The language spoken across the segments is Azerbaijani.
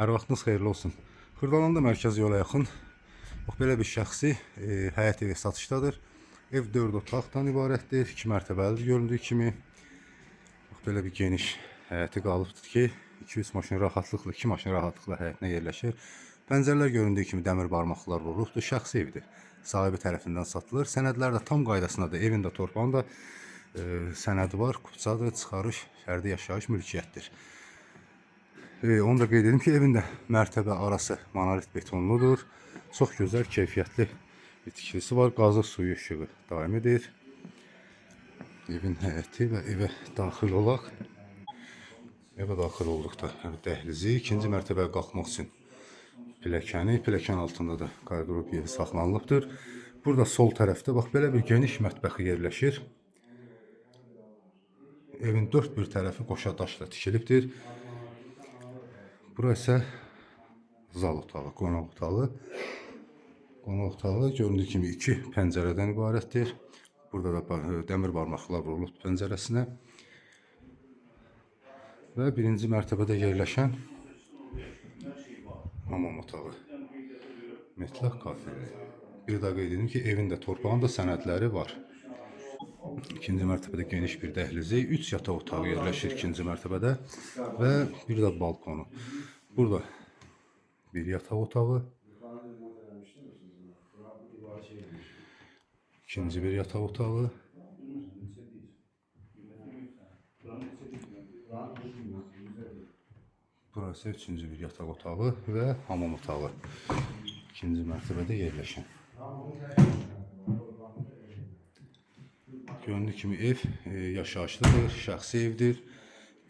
Hər vaxtınız xeyirli olsun. Xırdalanda mərkəzi yola yaxın. Bax, belə bir şəxsi həyət evi satışdadır. Ev 4 otaqdan ibarətdir. 2 mərtəbəlidir göründüyü kimi. Bax, belə bir geniş həyəti qalıbdır ki, 2-3 maşın rahatlıqla, 2 maşın rahatlıqla həyətinə yerləşir. Pəncərələr göründüyü kimi dəmir barmaqlar vurulubdur. Şəxsi evdir. Sahibi tərəfindən satılır. Sənədlər də tam qaydasındadır. Evin də torpağın da sənədi var. Kupçadır, çıxarış, fərdi yaşayış mülkiyyətdir. Onu da qeyd edim ki, evin də mərtəbə arası monolit betonludur. Çox gözəl, keyfiyyətli bir tikilisi var. Qazıq suyu işığı daimidir. Evin həyəti və evə daxil olaq. Evə daxil olduqda dəhlizi, ikinci mərtəbəyə qalxmaq üçün pilləkəni, pilləkən altında da qarqurub yeri saxlanılıbdır. Burada sol tərəfdə bax, belə bir geniş mətbəxi yerləşir. Evin dörd bir tərəfi qoşa daşla tikilibdir. Bura isə zal otağı, qonaq otağı. Qonaq otağı göründüyü kimi 2 pəncərədən ibarətdir. Burada da dəmir barmaqlar vurulub pəncərəsinə. Və birinci mərtəbədə yerləşən hamam otağı. Metlaq kafeli. Bir daha qeyd edim ki, evin də torpağın da sənədləri var. İkinci mərtəbədə geniş bir dəhlizi, 3 yataq otağı yerləşir ikinci mərtəbədə və bir də balkonu. Burada bir yataq otağı, ikinci bir yataq otağı, burası üçüncü bir yataq otağı və hamam otağı. İkinci mərtəbədə yerləşən. Göründüyü kimi ev yaşayışlıdır, şəxsi evdir.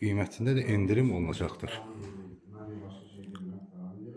Qiymətində də endirim olunacaqdır.